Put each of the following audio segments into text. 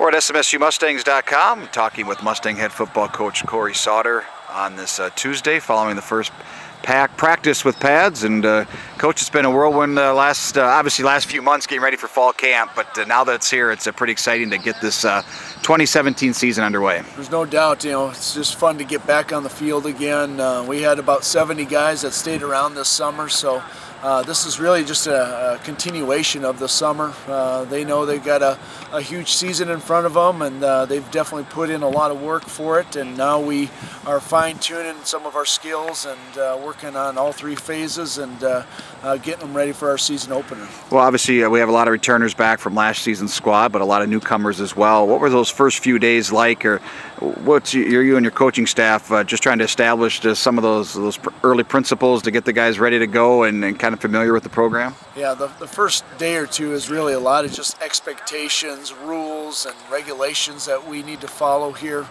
We're at SMSUMustangs.com talking with Mustang head football coach Cory Sauter on this Tuesday following the first practice with pads. And coach, it's been a whirlwind obviously last few months getting ready for fall camp, but now that it's here, it's pretty exciting to get this 2017 season underway. There's no doubt, it's just fun to get back on the field again. We had about 70 guys that stayed around this summer, so this is really just a continuation of the summer. They know they've got a huge season in front of them, and they've definitely put in a lot of work for it, and now we are fine-tuning some of our skills and working on all three phases and getting them ready for our season opener. Well, obviously we have a lot of returners back from last season's squad, but a lot of newcomers as well. What were those first few days like, or what's you and your coaching staff just trying to establish some of those early principles to get the guys ready to go and kind of familiar with the program? Yeah, the first day or two is really a lot of just expectations, rules, and regulations that we need to follow here.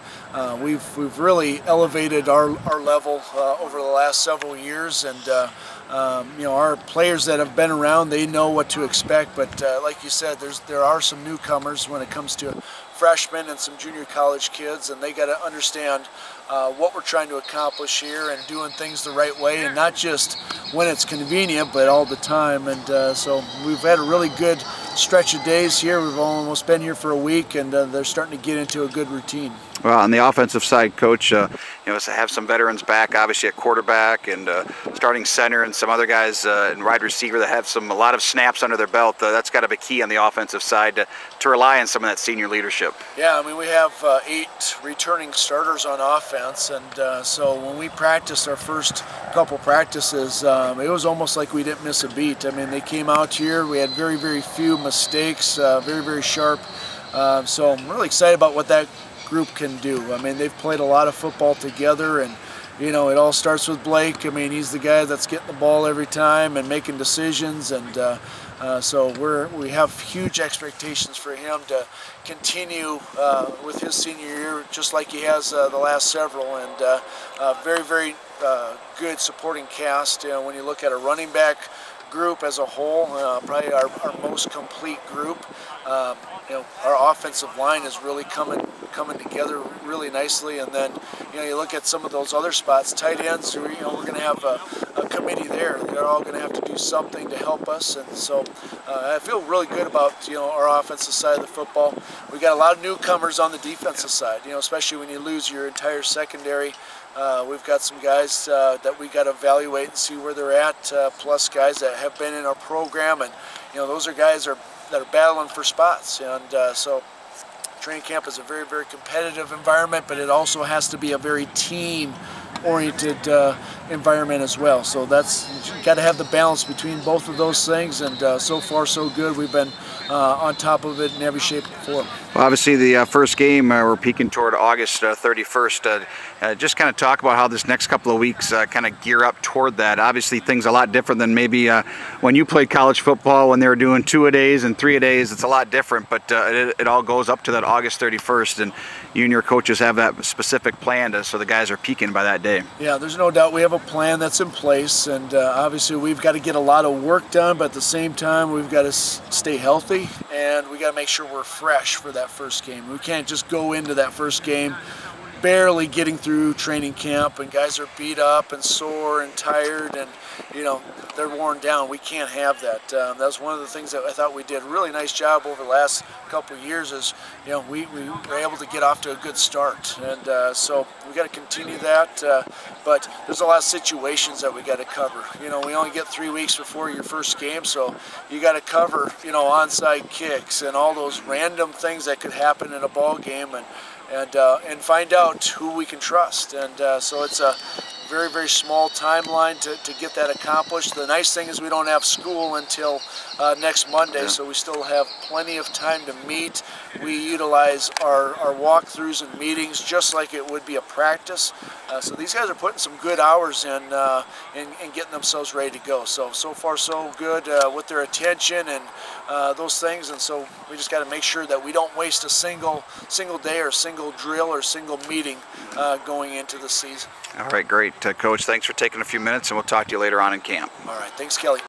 We've really elevated our level over the last several years, and our players that have been around, they know what to expect. But like you said, there are some newcomers when it comes to freshmen and some junior college kids, and they got to understand what we're trying to accomplish here and doing things the right way, and not just when it's convenient, but all the time. And so we've had a really good stretch of days here. We've almost been here for a week, and they're starting to get into a good routine. Well, on the offensive side, Coach, have some veterans back, obviously at quarterback and starting center, and some other guys in wide receiver that have a lot of snaps under their belt. That's got to be key on the offensive side to rely on some of that senior leadership. Yeah, I mean, we have 8 returning starters on offense, and so when we practiced our first couple practices, it was almost like we didn't miss a beat. I mean, they came out here, we had very, very few mistakes, very, very sharp. So I'm really excited about what that group can do. I mean, they've played a lot of football together, and it all starts with Blake. I mean, he's the guy that's getting the ball every time and making decisions, and so we have huge expectations for him to continue with his senior year just like he has the last several, and very, very good supporting cast. When you look at a running back group as a whole, probably our most complete group. Our offensive line is really coming together really nicely, and then you look at some of those other spots, tight ends. We're going to have a committee there. They're all going to have to do something to help us, and so I feel really good about our offensive side of the football. We got a lot of newcomers on the defensive side. Especially when you lose your entire secondary. We've got some guys that we got to evaluate and see where they're at, plus guys that have been in our program, and those are guys that are battling for spots. And so training camp is a very, very competitive environment, but it also has to be a very team-oriented environment as well. So you got to have the balance between both of those things, and so far so good. We've been on top of it in every shape and form. Well, obviously the first game, we're peaking toward August 31st. Just kind of talk about how this next couple of weeks kind of gear up toward that. Obviously things a lot different than maybe when you played college football when they were doing 2-a-days and 3-a-days. It's a lot different, but it all goes up to that August 31st, and you and your coaches have that specific plan so the guys are peaking by that day. Yeah, there's no doubt we have a plan that's in place, and obviously we've got to get a lot of work done, but at the same time we've got to stay healthy, and we got to make sure we're fresh for that first game. We can't just go into that first game barely getting through training camp, and guys are beat up and sore and tired, and they're worn down. We can't have that. That was one of the things that I thought we did a really nice job over the last couple of years, is we were able to get off to a good start, and so we got to continue that, but there's a lot of situations that we got to cover. We only get 3 weeks before your first game, so you got to cover onside kicks and all those random things that could happen in a ball game, and find out who we can trust. And so it's a very, very small timeline to get that accomplished. The nice thing is we don't have school until next Monday, so we still have plenty of time to meet. We utilize our walkthroughs and meetings just like it would be a practice. So these guys are putting some good hours in getting themselves ready to go. So far so good with their attention and those things, and so we just got to make sure that we don't waste a single day or single drill or single meeting going into the season. All right, great. Coach, thanks for taking a few minutes, and we'll talk to you later on in camp. All right, thanks, Kelly.